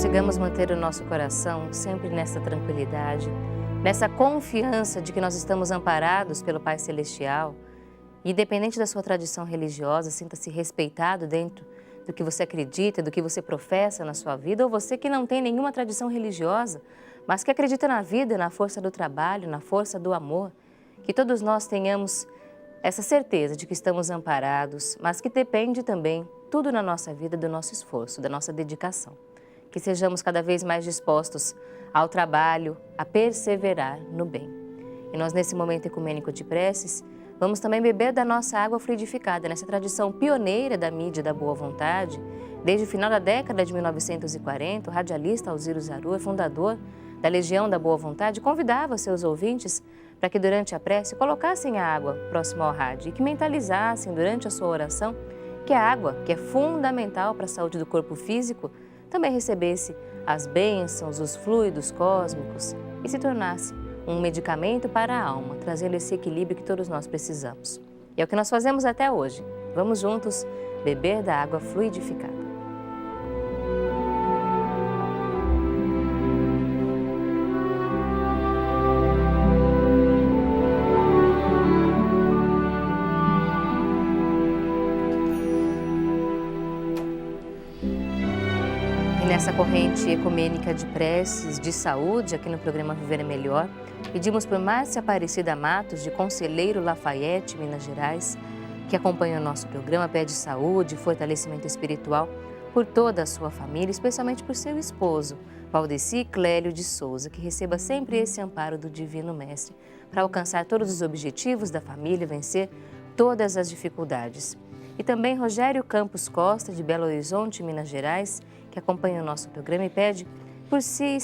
consigamos manter o nosso coração sempre nessa tranquilidade, nessa confiança de que nós estamos amparados pelo Pai Celestial. Independente da sua tradição religiosa, sinta-se respeitado dentro do que você acredita, do que você professa na sua vida, ou você que não tem nenhuma tradição religiosa, mas que acredita na vida, na força do trabalho, na força do amor. Que todos nós tenhamos essa certeza de que estamos amparados, mas que depende também tudo na nossa vida do nosso esforço, da nossa dedicação. Que sejamos cada vez mais dispostos ao trabalho, a perseverar no bem. E nós, nesse momento ecumênico de preces, vamos também beber da nossa água fluidificada, nessa tradição pioneira da mídia da boa vontade. Desde o final da década de 1940, o radialista Alziro Zarua, fundador da Legião da Boa Vontade, convidava seus ouvintes para que durante a prece colocassem a água próximo ao rádio e que mentalizassem durante a sua oração que a água, que é fundamental para a saúde do corpo físico, também recebesse as bênçãos, os fluidos cósmicos e se tornasse um medicamento para a alma, trazendo esse equilíbrio que todos nós precisamos. E é o que nós fazemos até hoje. Vamos juntos beber da água fluidificada. Nessa corrente ecumênica de preces de saúde, aqui no programa Viver é Melhor, pedimos por Márcia Aparecida Matos, de Conselheiro Lafayette, Minas Gerais, que acompanha o nosso programa, pede saúde e fortalecimento espiritual por toda a sua família, especialmente por seu esposo, Valdeci Clélio de Souza, que receba sempre esse amparo do Divino Mestre para alcançar todos os objetivos da família e vencer todas as dificuldades. E também Rogério Campos Costa, de Belo Horizonte, Minas Gerais, que acompanha o nosso programa e pede por si,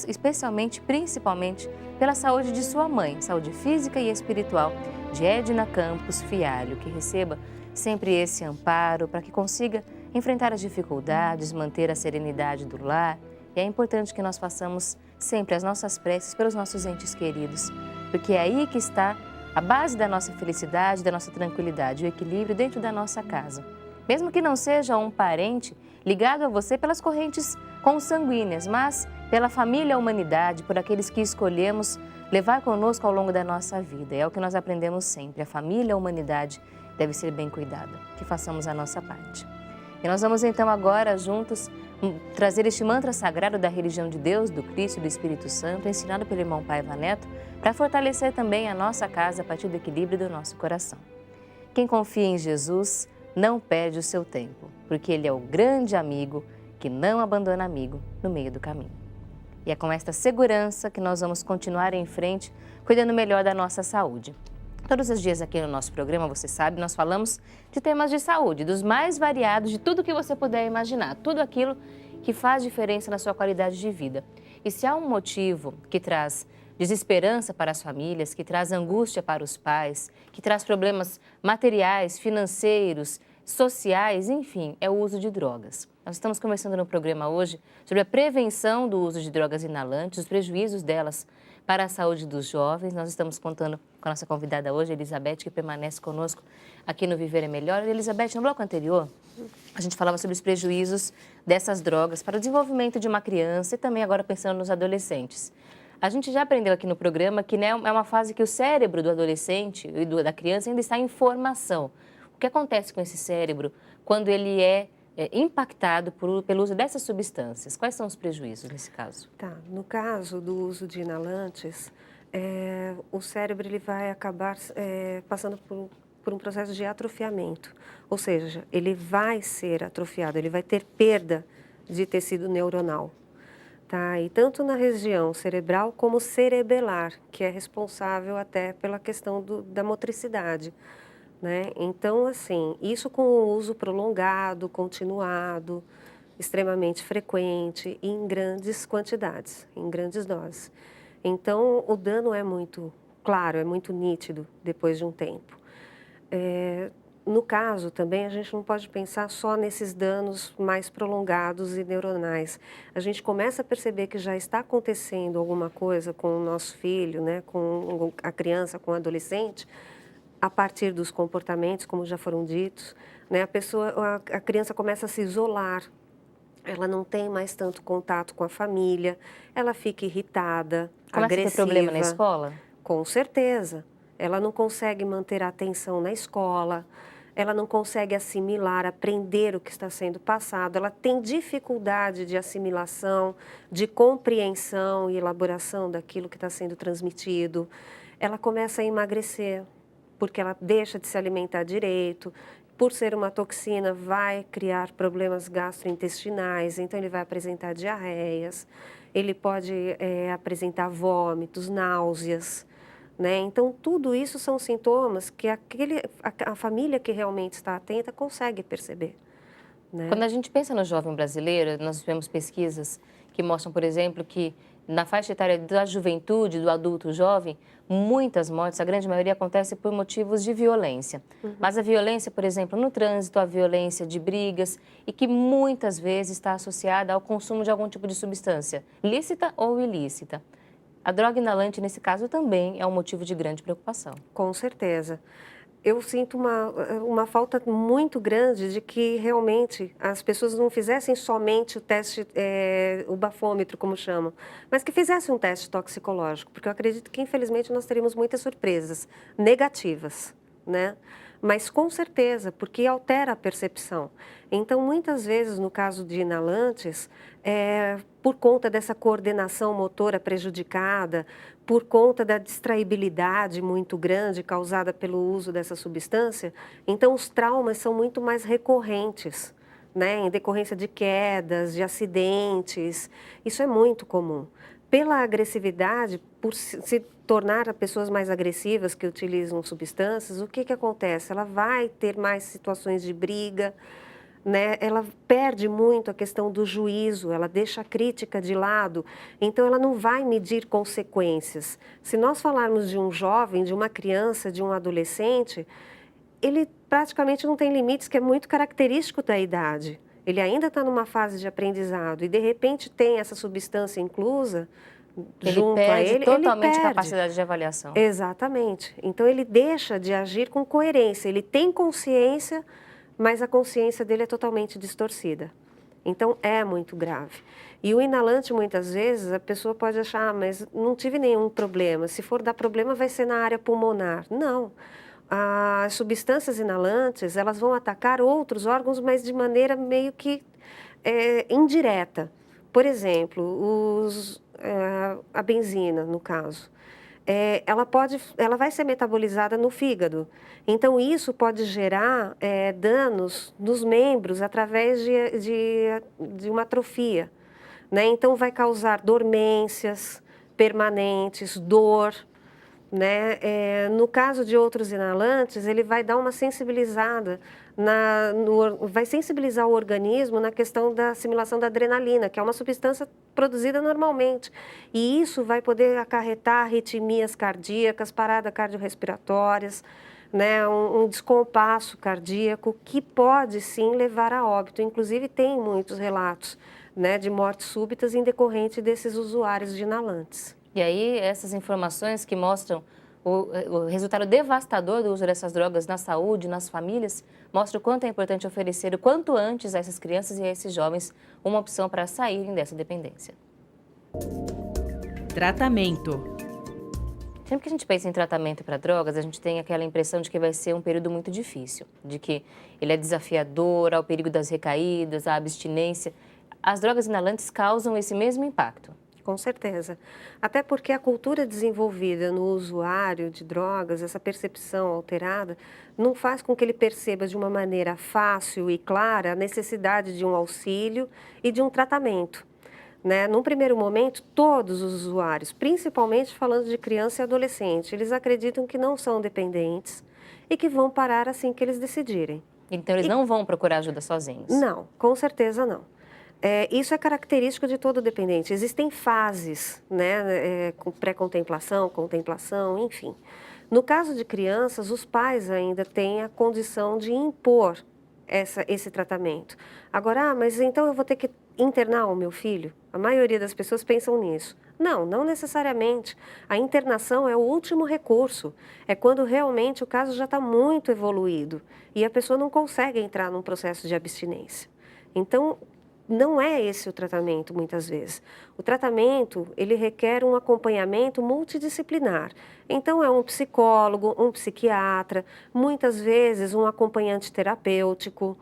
especialmente, principalmente, pela saúde de sua mãe, saúde física e espiritual, de Edna Campos Fialho, que receba sempre esse amparo para que consiga enfrentar as dificuldades, manter a serenidade do lar. E é importante que nós façamos sempre as nossas preces pelos nossos entes queridos, porque é aí que está a base da nossa felicidade, da nossa tranquilidade, o equilíbrio dentro da nossa casa. Mesmo que não seja um parente ligado a você pelas correntes consanguíneas, mas pela família, a humanidade, por aqueles que escolhemos levar conosco ao longo da nossa vida. É o que nós aprendemos sempre. A família, a humanidade deve ser bem cuidada. Que façamos a nossa parte. E nós vamos então agora juntos trazer este mantra sagrado da religião de Deus, do Cristo e do Espírito Santo, ensinado pelo irmão Paiva Neto, para fortalecer também a nossa casa a partir do equilíbrio do nosso coração. Quem confia em Jesus não perde o seu tempo, porque Ele é o grande amigo que não abandona amigo no meio do caminho. E é com esta segurança que nós vamos continuar em frente, cuidando melhor da nossa saúde. Todos os dias aqui no nosso programa, você sabe, nós falamos de temas de saúde, dos mais variados, de tudo que você puder imaginar, tudo aquilo que faz diferença na sua qualidade de vida. E se há um motivo que traz desesperança para as famílias, que traz angústia para os pais, que traz problemas materiais, financeiros, sociais, enfim, é o uso de drogas. Nós estamos conversando no programa hoje sobre a prevenção do uso de drogas inalantes, os prejuízos delas para a saúde dos jovens. Nós estamos contando com a nossa convidada hoje, Elizabeth, que permanece conosco aqui no Viver é Melhor. Elizabeth, no bloco anterior, a gente falava sobre os prejuízos dessas drogas para o desenvolvimento de uma criança e também agora pensando nos adolescentes. A gente já aprendeu aqui no programa que, né, é uma fase que o cérebro do adolescente e da criança ainda está em formação. O que acontece com esse cérebro quando ele é impactado pelo uso dessas substâncias? Quais são os prejuízos nesse caso? Tá, no caso do uso de inalantes, o cérebro ele vai acabar passando por um processo de atrofiamento. Ou seja, ele vai ser atrofiado, ele vai ter perda de tecido neuronal. Tá? E tanto na região cerebral como cerebelar, que é responsável até pela questão da motricidade. Né? Então, assim, isso com o uso prolongado, continuado, extremamente frequente e em grandes quantidades, em grandes doses. Então, o dano é muito claro, é muito nítido depois de um tempo. No caso, também, a gente não pode pensar só nesses danos mais prolongados e neuronais. A gente começa a perceber que já está acontecendo alguma coisa com o nosso filho, né, com a criança, com o adolescente, a partir dos comportamentos, como já foram ditos, né, a criança começa a se isolar, ela não tem mais tanto contato com a família, ela fica irritada, Começa a ter problema na agressiva, escola? com certeza. Ela não consegue manter a atenção na escola, ela não consegue assimilar, aprender o que está sendo passado, ela tem dificuldade de assimilação, de compreensão e elaboração daquilo que está sendo transmitido. Ela começa a emagrecer, porque ela deixa de se alimentar direito. Por ser uma toxina, vai criar problemas gastrointestinais, então ele vai apresentar diarreias, ele pode apresentar vômitos, náuseas, né? Então, tudo isso são sintomas que a família que realmente está atenta consegue perceber, Quando né? a gente pensa no jovem brasileiro, nós vemos pesquisas que mostram, por exemplo, que na faixa etária da juventude, do adulto jovem, muitas mortes, a grande maioria acontece por motivos de violência. Mas a violência, por exemplo, no trânsito, a violência de brigas e que muitas vezes está associada ao consumo de algum tipo de substância, lícita ou ilícita. A droga inalante, nesse caso, também é um motivo de grande preocupação. Com certeza. Eu sinto uma falta muito grande de que realmente as pessoas não fizessem somente o teste, o bafômetro, como chamam, mas que fizessem um teste toxicológico, porque eu acredito que, infelizmente, nós teríamos muitas surpresas negativas, né? Mas com certeza, porque altera a percepção. Então, muitas vezes, no caso de inalantes, por conta dessa coordenação motora prejudicada, por conta da distraibilidade muito grande causada pelo uso dessa substância, então os traumas são muito mais recorrentes, né, em decorrência de quedas, de acidentes, isso é muito comum. Pela agressividade, por se tornar pessoas mais agressivas que utilizam substâncias, o que acontece? Ela vai ter mais situações de briga, né? Ela perde muito a questão do juízo, ela deixa a crítica de lado, então ela não vai medir consequências. Se nós falarmos de um jovem, de uma criança, de um adolescente, ele praticamente não tem limites, que é muito característico da idade. Ele ainda está numa fase de aprendizado e, de repente, tem essa substância inclusa Ele junto a perde ele totalmente a perde. capacidade de avaliação. Exatamente. Então, ele deixa de agir com coerência. Ele tem consciência, mas a consciência dele é totalmente distorcida. Então, é muito grave. E o inalante, muitas vezes, a pessoa pode achar, mas não tive nenhum problema. Se for dar problema, vai ser na área pulmonar. Não. As substâncias inalantes, elas vão atacar outros órgãos, mas de maneira meio que indireta. Por exemplo, a benzina, no caso. Ela vai ser metabolizada no fígado. Então, isso pode gerar danos nos membros através de uma atrofia, né? Então, vai causar dormências permanentes, dor, né? No caso de outros inalantes, ele vai dar uma sensibilizada, vai sensibilizar o organismo na questão da assimilação da adrenalina, que é uma substância produzida normalmente. E isso vai poder acarretar arritmias cardíacas, paradas cardiorrespiratórias, né? Um descompasso cardíaco que pode sim levar a óbito. Inclusive tem muitos relatos, né, de mortes súbitas em decorrente desses usuários de inalantes. E aí, essas informações que mostram o resultado devastador do uso dessas drogas na saúde, nas famílias, mostram o quanto é importante oferecer o quanto antes a essas crianças e a esses jovens uma opção para saírem dessa dependência. Tratamento. Sempre que a gente pensa em tratamento para drogas, a gente tem aquela impressão de que vai ser um período muito difícil, de que ele é desafiador, há o perigo das recaídas, a abstinência. As drogas inalantes causam esse mesmo impacto. Com certeza. Até porque a cultura desenvolvida no usuário de drogas, essa percepção alterada, não faz com que ele perceba de uma maneira fácil e clara a necessidade de um auxílio e de um tratamento, né? Num primeiro momento, todos os usuários, principalmente falando de criança e adolescente, eles acreditam que não são dependentes e que vão parar assim que eles decidirem. Então, eles não vão procurar ajuda sozinhos? Não, com certeza não. Isso é característico de todo dependente. Existem fases, né, com pré-contemplação, contemplação, enfim. No caso de crianças, os pais ainda têm a condição de impor esse tratamento. Agora, mas então eu vou ter que internar o meu filho? A maioria das pessoas pensam nisso. Não, não necessariamente. A internação é o último recurso. É quando realmente o caso já está muito evoluído e a pessoa não consegue entrar num processo de abstinência. Então, não é esse o tratamento, muitas vezes. O tratamento, ele requer um acompanhamento multidisciplinar. Então, é um psicólogo, um psiquiatra, muitas vezes um acompanhante terapêutico.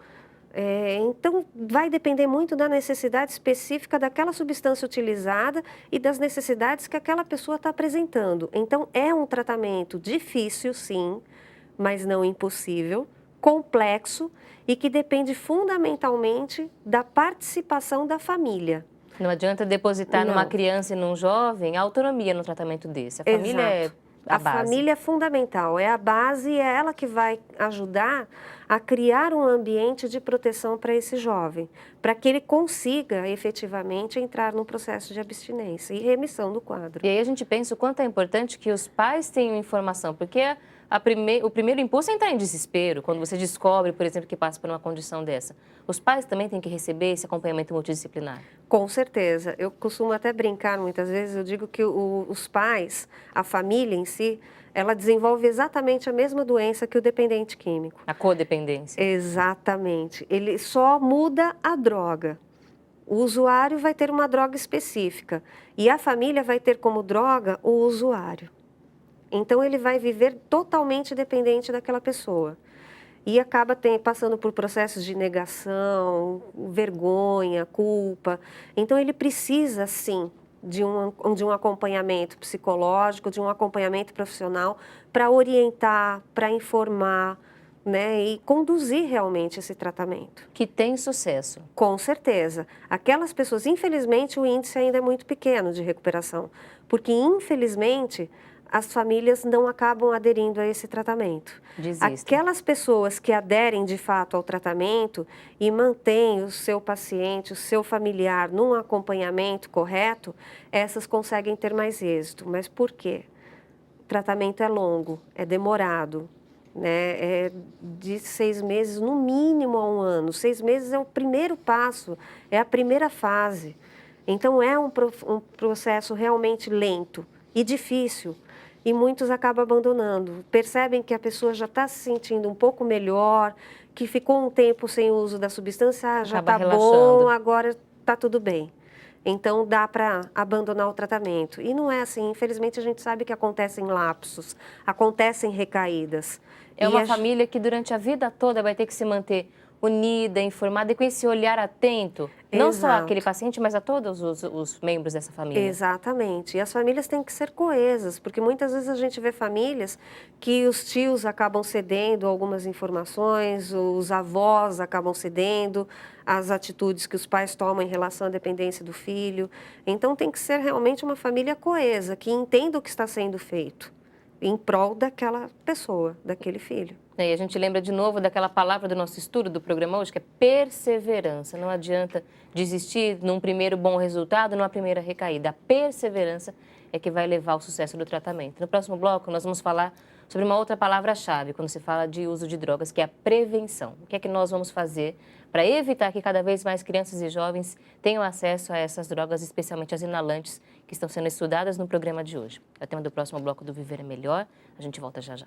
Então, vai depender muito da necessidade específica daquela substância utilizada e das necessidades que aquela pessoa está apresentando. Então, é um tratamento difícil, sim, mas não impossível, complexo e que depende fundamentalmente da participação da família. Não adianta depositar numa Não. criança e num jovem a autonomia no tratamento desse. A família é Exato. a A base. família é fundamental, é a base e é ela que vai ajudar a criar um ambiente de proteção para esse jovem, para que ele consiga efetivamente entrar no processo de abstinência e remissão do quadro. E aí a gente pensa o quanto é importante que os pais tenham informação, porque o primeiro impulso é entrar em desespero, quando você descobre, por exemplo, que passa por uma condição dessa. Os pais também têm que receber esse acompanhamento multidisciplinar. Com certeza. Eu costumo até brincar muitas vezes, eu digo que os pais, a família em si, ela desenvolve exatamente a mesma doença que o dependente químico. A codependência. Exatamente. Ele só muda a droga. O usuário vai ter uma droga específica e a família vai ter como droga o usuário. Então, ele vai viver totalmente dependente daquela pessoa. E acaba passando por processos de negação, vergonha, culpa. Então, ele precisa, sim, de um acompanhamento psicológico, de um acompanhamento profissional para orientar, para informar, né, e conduzir realmente esse tratamento. Que tem sucesso. Com certeza. Aquelas pessoas, infelizmente, o índice ainda é muito pequeno de recuperação, porque, infelizmente, as famílias não acabam aderindo a esse tratamento. Desistem. Aquelas pessoas que aderem de fato ao tratamento e mantêm o seu paciente, o seu familiar num acompanhamento correto, essas conseguem ter mais êxito. Mas por quê? O tratamento é longo, é demorado, né? É de 6 meses, no mínimo a 1 ano. 6 meses é o primeiro passo, é a primeira fase. Então, é um processo realmente lento e difícil. E muitos acabam abandonando. Percebem que a pessoa já está se sentindo um pouco melhor, que ficou um tempo sem o uso da substância, já está bom, agora está tudo bem. Então, dá para abandonar o tratamento. E não é assim. Infelizmente, a gente sabe que acontecem lapsos, acontecem recaídas. É uma família que durante a vida toda vai ter que se manter unida, informada e com esse olhar atento, não só àquele paciente, mas a todos os membros dessa família. Exatamente. E as famílias têm que ser coesas, porque muitas vezes a gente vê famílias que os tios acabam cedendo algumas informações, os avós acabam cedendo as atitudes que os pais tomam em relação à dependência do filho. Então, tem que ser realmente uma família coesa, que entenda o que está sendo feito em prol daquela pessoa, daquele filho. E a gente lembra de novo daquela palavra do nosso estudo do programa hoje, que é perseverança. Não adianta desistir num primeiro bom resultado, numa primeira recaída. A perseverança é que vai levar ao sucesso do tratamento. No próximo bloco, nós vamos falar sobre uma outra palavra-chave quando se fala de uso de drogas, que é a prevenção. O que é que nós vamos fazer para evitar que cada vez mais crianças e jovens tenham acesso a essas drogas, especialmente as inalantes, que estão sendo estudadas no programa de hoje. É o tema do próximo bloco do Viver é Melhor. A gente volta já já.